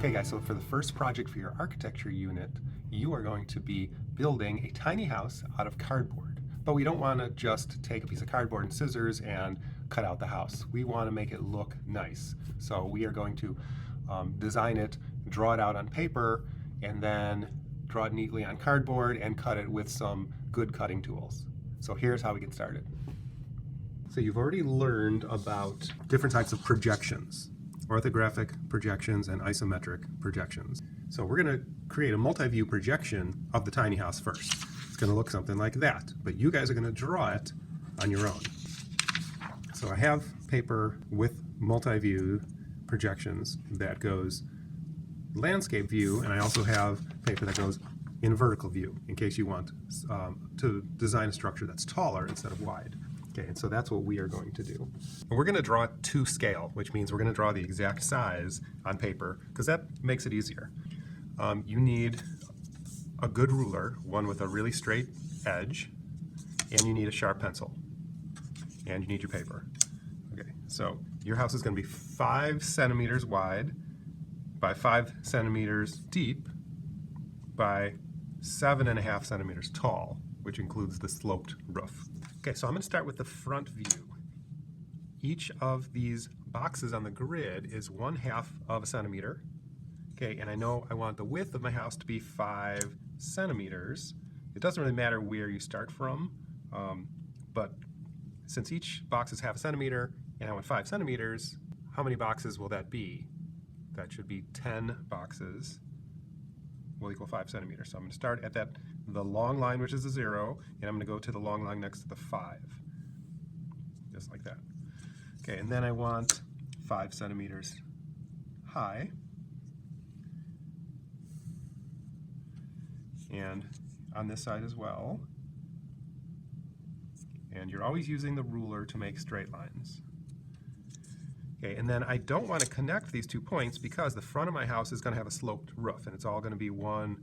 Okay guys, so for the first project for your architecture unit, you are going to be building a tiny house out of cardboard. But we don't want to just take a piece of cardboard and scissors and cut out the house. We want to make it look nice. So we are going to design it, draw it out on paper, and then draw it neatly on cardboard and cut it with some good cutting tools. So here's how we get started. So you've already learned about different types of projections. Orthographic projections and isometric projections. So we're going to create a multi-view projection of the tiny house first. It's going to look something like that, but you guys are going to draw it on your own. So I have paper with multi-view projections that goes landscape view, and I also have paper that goes in vertical view in case you want to design a structure that's taller instead of wide. Okay, and so that's what we are going to do. And we're going to draw it to scale, which means we're going to draw the exact size on paper, because that makes it easier. You need a good ruler, one with a really straight edge, and you need a sharp pencil, and you need your paper. Okay, so your house is going to be 5 centimeters wide by 5 centimeters deep by 7.5 centimeters tall, which includes the sloped roof. Okay, so I'm going to start with the front view. Each of these boxes on the grid is 1/2 of a centimeter. Okay, and I know I want the width of my house to be 5 centimeters. It doesn't really matter where you start from, but since each box is 1/2 centimeter and I want 5 centimeters, how many boxes will that be? That should be 10 boxes will equal 5 centimeters. So I'm going to start at the long line, which is a 0, and I'm going to go to the long line next to the 5, just like that. Okay, and then I want 5 centimeters high, and on this side as well. And you're always using the ruler to make straight lines. Okay, and then I don't want to connect these 2 points because the front of my house is going to have a sloped roof, and it's all going to be one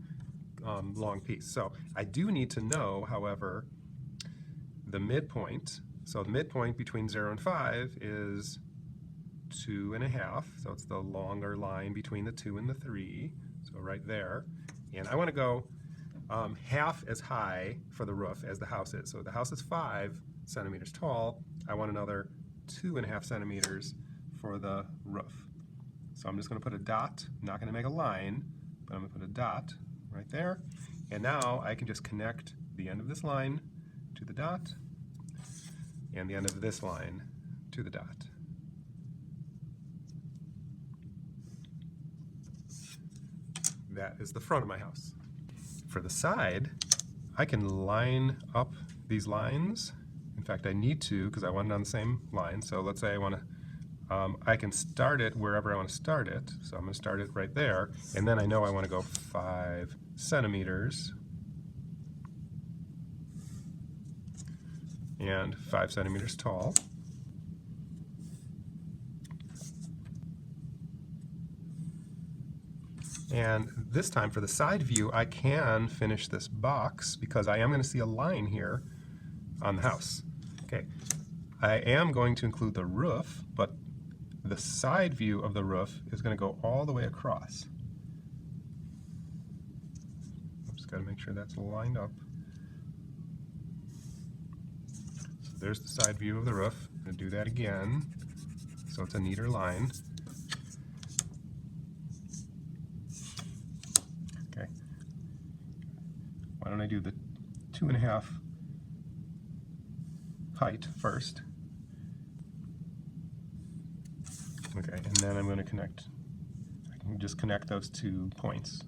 long piece. So I do need to know, however, the midpoint. So the midpoint between 0 and 5 is 2.5. So it's the longer line between the 2 and the 3. So right there. And I want to go half as high for the roof as the house is. So the house is 5 centimeters tall. I want another 2.5 centimeters for the roof. So I'm just going to put a dot. I'm not going to make a line, but I'm going to put a dot right there. And now I can just connect the end of this line to the dot and the end of this line to the dot. That is the front of my house. For the side, I can line up these lines. In fact, I need to because I want it on the same line. So let's say I want to I can start it wherever I want to start it. So I'm going to start it right there, and then I know I want to go 5 centimeters and 5 centimeters tall. And this time for the side view, I can finish this box because I am going to see a line here on the house. Okay, I am going to include the roof, but the side view of the roof is going to go all the way across. I've just got to make sure that's lined up. So there's the side view of the roof. I'm going to do that again so it's a neater line. Okay. Why don't I do the 2.5 height first? Okay, and then I'm going to connect. I can just connect those 2 points.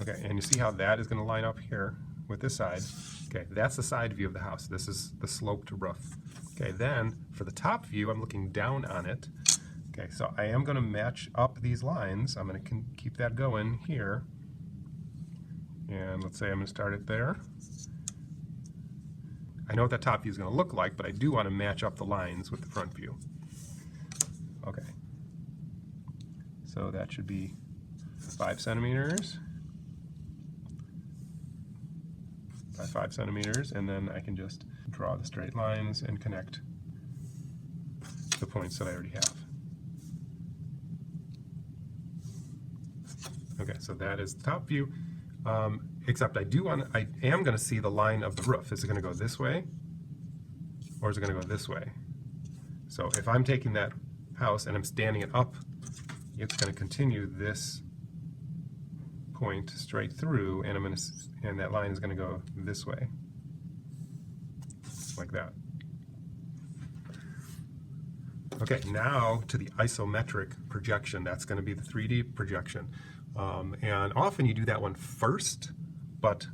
Okay, and you see how that is going to line up here with this side. Okay, that's the side view of the house. This is the sloped roof. Okay, then for the top view, I'm looking down on it. Okay, so I am going to match up these lines. I'm going to keep that going here. And let's say I'm going to start it there. I know what that top view is going to look like, but I do want to match up the lines with the front view. Okay, so that should be 5 centimeters by 5 centimeters, and then I can just draw the straight lines and connect the points that I already have. Okay, so that is the top view. Except I am going to see the line of the roof. Is it going to go this way, or is it going to go this way? So if I'm taking that house and I'm standing it up, it's going to continue this point straight through, and and that line is going to go this way, like that. Okay, now to the isometric projection. That's going to be the 3D projection. And often you do that one first, but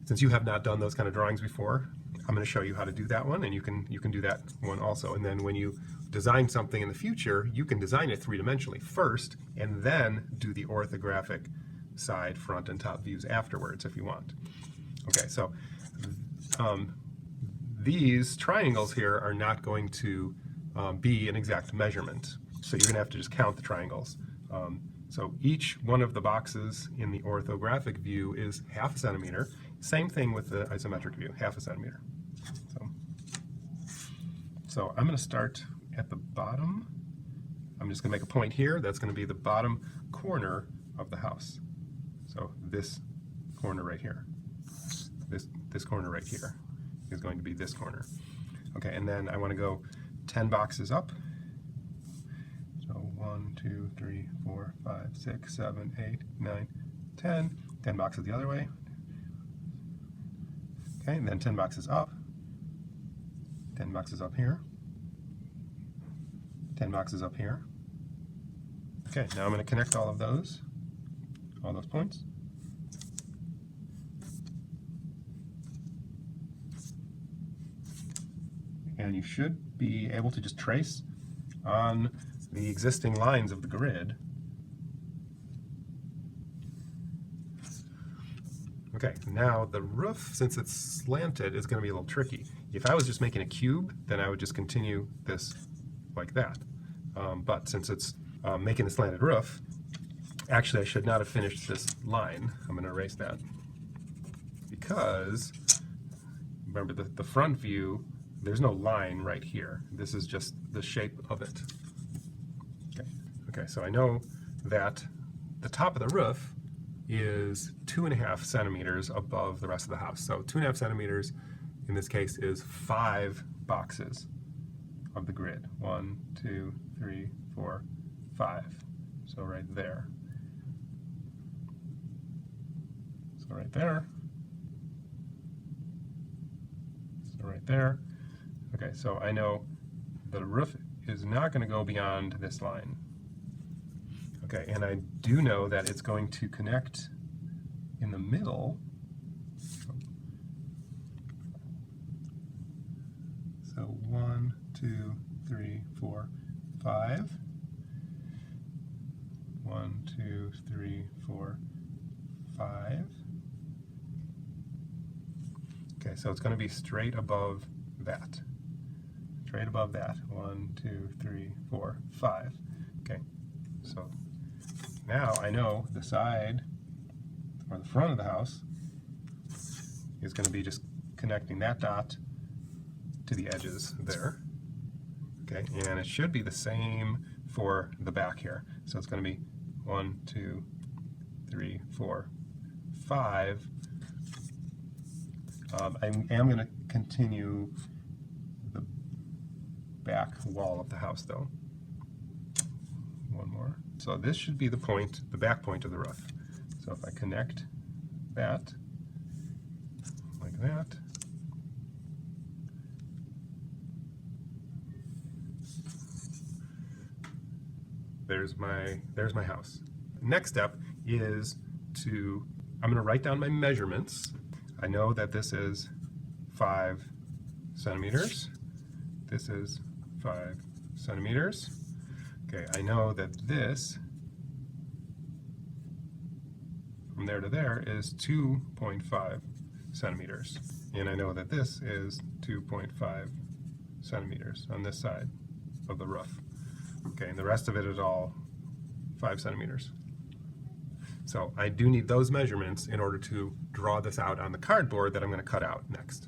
since you have not done those kind of drawings before, I'm going to show you how to do that one, and you can do that one also. And then when you design something in the future, you can design it three-dimensionally first, and then do the orthographic side, front, and top views afterwards if you want. Okay, so these triangles here are not going to be an exact measurement, so you're going to have to just count the triangles. So each one of the boxes in the orthographic view is 1/2 centimeter. Same thing with the isometric view, 1/2 centimeter. So I'm going to start at the bottom. I'm just going to make a point here. That's going to be the bottom corner of the house. So this corner right here. This corner right here is going to be this corner. Okay, and then I want to go 10 boxes up. So 1, 2, 3, 4, 5, 6, 7, 8, 9, 10. 10 boxes the other way. Okay, and then 10 boxes up. 10 boxes up here. 10 boxes up here. Okay, now I'm going to connect all those points. And you should be able to just trace on the existing lines of the grid. Okay, now the roof, since it's slanted, is going to be a little tricky. If I was just making a cube, then I would just continue this like that. But since it's making a slanted roof, actually I should not have finished this line. I'm going to erase that. Because, remember, the front view, there's no line right here. This is just the shape of it. Okay, so I know that the top of the roof is 2.5 centimeters above the rest of the house. So 2.5 centimeters in this case is 5 boxes of the grid. 1, 2, 3, 4, 5. So right there. So right there. So right there. Okay, so I know the roof is not going to go beyond this line. Okay, and I do know that it's going to connect in the middle. So 1, 2, 3, 4, 5. 1, 2, 3, 4, 5. Okay, so it's going to be straight above that. Straight above that. 1, 2, 3, 4, 5. Okay, so now I know the side or the front of the house is going to be just connecting that dot to the edges there. Okay, and it should be the same for the back here. So it's going to be 1, 2, 3, 4, 5. I am going to continue the back wall of the house though. One more. So this should be the point, the back point of the roof. So if I connect that like that, there's my house. Next step is I'm going to write down my measurements. I know that this is 5 centimeters. This is 5 centimeters. Okay, I know that this, from there to there, is 2.5 centimeters. And I know that this is 2.5 centimeters on this side of the roof. Okay, and the rest of it is all 5 centimeters. So I do need those measurements in order to draw this out on the cardboard that I'm going to cut out next.